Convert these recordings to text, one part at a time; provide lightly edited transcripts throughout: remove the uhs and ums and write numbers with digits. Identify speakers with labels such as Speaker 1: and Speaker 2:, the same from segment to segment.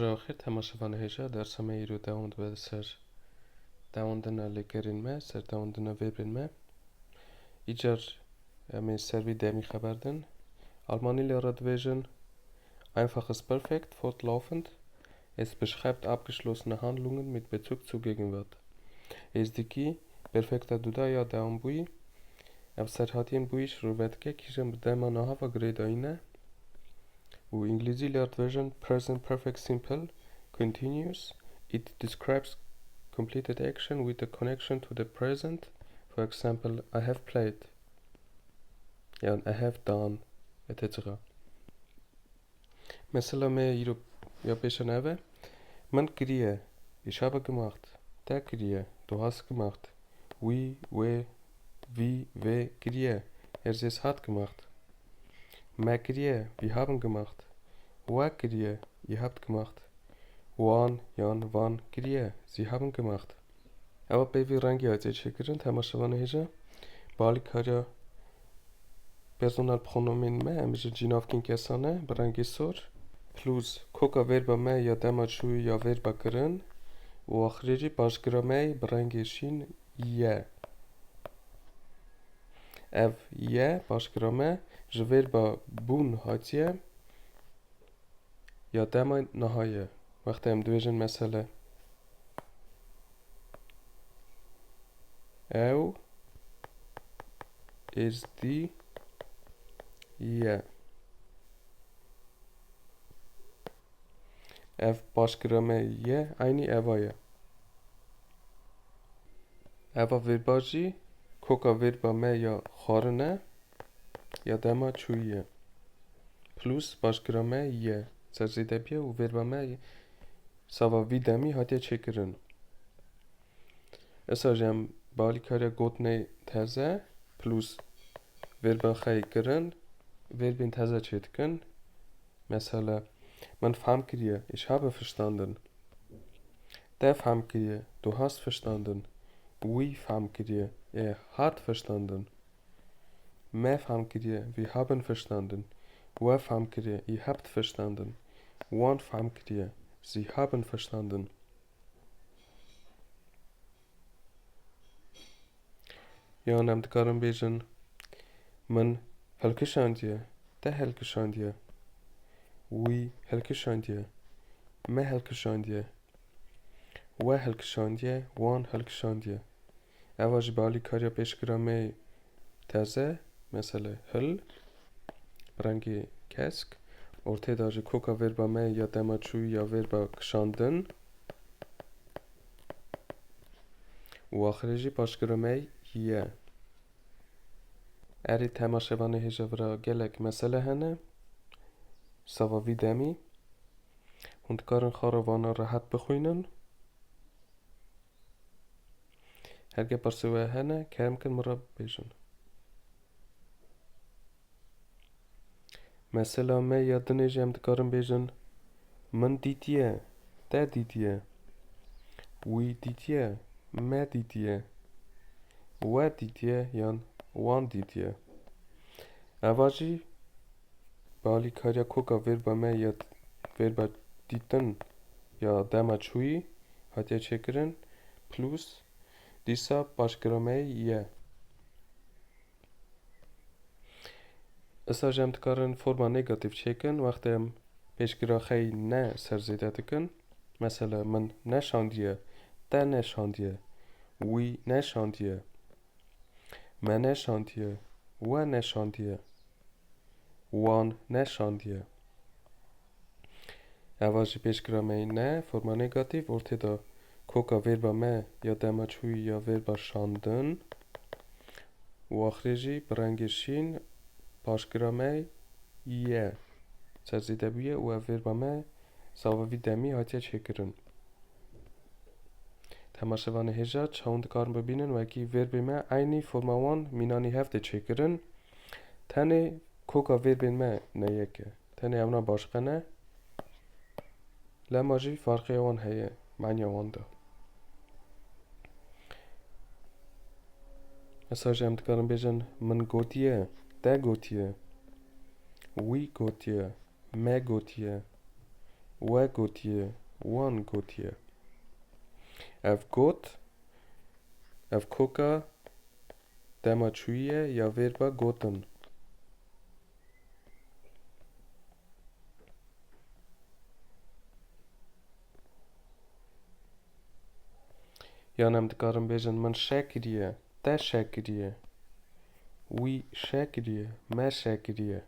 Speaker 1: Բաժա ախիր թեմաշվան հեժա դարսամե իրու դաունդ վեսեր դաունդնա լեկերին մե սեր դաունդնա վեբրին մե իջար մի սերվի դեմի խաբարդն Almani Radvision einfach ist perfekt fortlaufend. Es beschreibt abgeschlossene Handlungen mit Bezug zur Gegenwart. Ezdiki perfekta dudaya daunbui Avsarhatien bui shruvetke kisham dema nahava gredaine U İngilizce Radvision present perfect simple continuous. It describes completed action with a connection to the present. For example, I have played. Yeah, I have done. Etc. Mesela ja beschreibe, man kriege, ich habe gemacht, der kriege, du hast gemacht, oui, we, wie, we, kriege, es hat gemacht, mehr kriege, wir haben gemacht, wa kriege, ihr habt gemacht, wan, jan, wann, kriege, sie haben gemacht. Aber bei wir rangi als ich gelernt habe, schon hege, balikaja personal pronomen me hemiشه جینافکین کسانه برنگی سور پلوز کوکا وربا me یا دما چوی یا وربا کرن و آخریجی باشگرا me برنگی شین یه اف یه باشگرا me جو وربا بون هاتیه یا دما نهایه وقتی هم دویجن مثلا او is دی یه ev başkırame ye aynı evaya. Eva verbaji koka verba me ya xarine ya dema çuye. Plus başkırame ye. Serzidebiye u verba me sava videmi hatiye çekirin. Esa jem balikare gotne teze plus verba xay kirin verbin teze çetkin. Mesela Man famkriye, ich habe verstanden. Der famkriye, du hast verstanden. Oui famkriye, hat verstanden. Me famkriye, wir haben verstanden. We famkriye, ihr habt verstanden. Wan famkriye, sie haben verstanden. Ja, neemt karın bejin. Man helkişandiye, de helkişandiye. Oui, helkişandiye. Me helkişandiye. We helkişandiye. Wan helkişandiye. Evaj bali karya peşkirame teze. Mesela hıl. Brangi kesk. Ortada ji koka verba me ya dema çuy ya verba kşandın. U akhirji peşkirame ye. Eri temaşevanı hejavra gelek mesele hene. Sava videmi. Und karın xaravana rahat bخوینن. Herge parsuwe hene kermkin mırab bejin. Mesela me yadını jemt karın bejin. Min ditiye. De ditiye. Oui ditiye. Me ditiye. We ditiye yan wan ditiye. Avaji bali karya koka verba me ya verba ditin ya dema çuyi hatiye çekirin plus disa başkırame ye. Esa jemt karın forma negatif çekin vakti peşkiraxey ne serzide dikin. Mesela min ne şandiye, de ne şandiye, oui ne şandiye, me ne şandiye, we ne şandiye, wan ne şandiye. Avaji peşkirame ne forma negatif ortada koka verba me ya dema çuy ya verba şandın. U akhreji brangişin başkırame ye. Serzidebiye u verba me savavi demi hatiye çekirin. Temaşevanı heja çavund karın bebinin ve ki verbi me aynı forma wan minani hefte çekirin. Tane koka verbin me ne yeke. Tane evna başkane. Lamaji farkı wan heye. Manya wan da. Esa jemt karın bejin min gotiye. De gotiye. Oui gotiye. Me gotiye. و گوتیه وان گوتیه اف گوت اف کوکا دماچویه یا وربا گوتن یانم دکارم بیجن من شکریه ده شکریه وی شکریه ما شکریه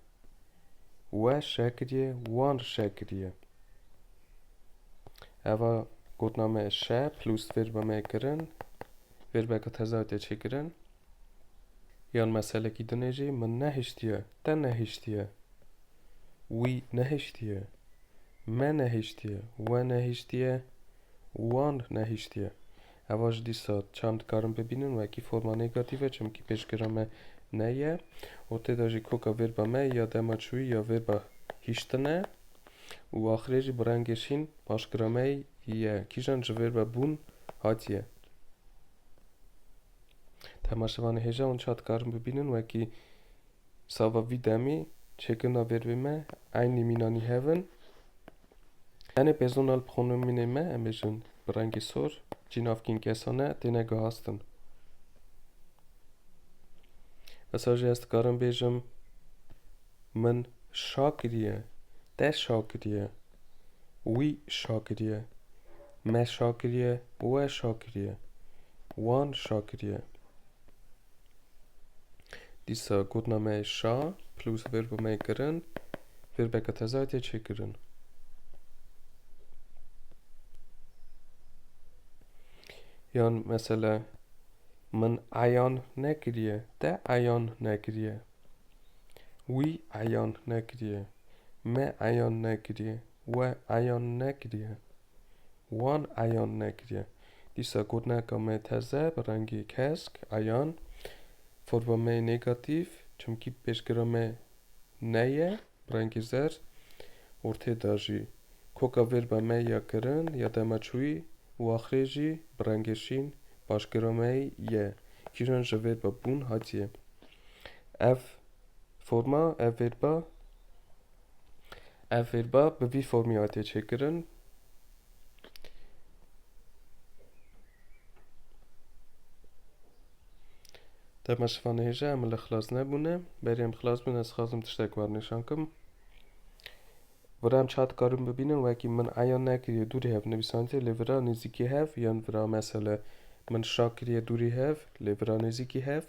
Speaker 1: و شکریه وان شکریه اوا گوتنامه شه پلوس وربا میکرن وربا که تزاویه چکرن یان مسئله کی دنیجی من نهشتیه ده نهشتیه وی نهشتیه ما نهشتیه و نهشتیه وان نهشتیه اواج دیسا چند کارم ببینن و اکی فرما نگاتیوه چم کی پیشگرامه نیه و تداجی کوکا وربا می یا دماچوی یا وربا هیشتنه و آخریجی برنگشین پاشگرامه یه کیجان جو وربا بون هاتیه تماشوان هجا اون چند کارم ببینن و اکی ساوا ویدمی چکنا وربی می اینی مینانی هون یعنی پرسونال پرونومینه می امیجن برنگی سور جینافکین کسانه دینگه هستن مساجی است کارم بیجم من شاکریه ده شاکریه وی شاکریه ما شاکریه و شاکریه وان شاکریه دیسا گودنامه شا پلوس وربو میکرن وربا که تزاویه چکرن یان مثلا من عیان نکریه ده عیان نکریه وی عیان نکریه ما عیان نکریه و عیان نکریه وان عیان نکریه دیسا گودنا کامه تزه برنگی کسک عیان فرمه نگاتیو چمکی پیشگرامه نیه برنگی زر ورته داجی کوکا وربا می یا کرن یا دماچوی و آخریجی برنگشین باشگرامه یه کیران جو وربا بون هاتیه اف فرما اف وربا به وی فرمی هاتیه چه کرن تماشفانه هجا عمل خلاص نبونه بریم خلاص بونه از خواستم تشتک ورنشان کم ورام چات کارم ببینن و اکی من عیان نکریه دوری هف نویسانتی لیورا نزیکی هف یان ورا مثلا من شاکریه دوری هف لیورا نزیکی هف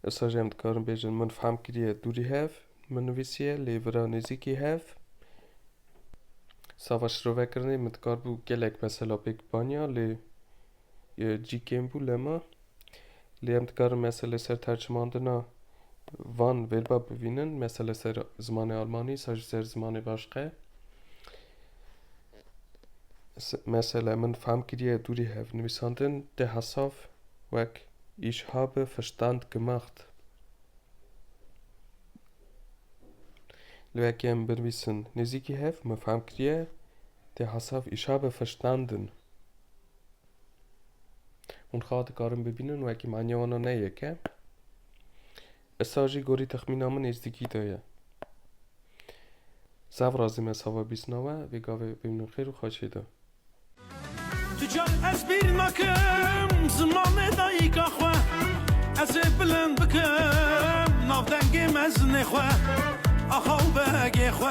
Speaker 1: اساجم کارم بیجن من فهم کریه دوری هف من نویسیه لیورا نزیکی هف سواش رو وکرنه متکار بو گلک مثلا بیک بانیا لی جی کم بو لما لی امتکارم مثلا سر ترجماندنا وان وربا ببینن مثلا سر زمان آلمانی سر زمان باشقه مثلا من فهم کریه دوری هف نویساندن ده حساف وک ich habe Verstand gemacht لوکی هم بنویسن نزیکی هف من فهم کریه ده حساف ich habe verstanden اون خواهد کارم ببینن وکی معنی وانا نیه که اساجی گوری تخمینامه نزدیکی دایه زو رازیم از هوا بیسناوه ویگاوه ببینن خیر و خوشیده
Speaker 2: تجار از بیر نکم زمان دایگا خواه از بلند بکم ناف دنگیم از نخواه آخو بگه خواه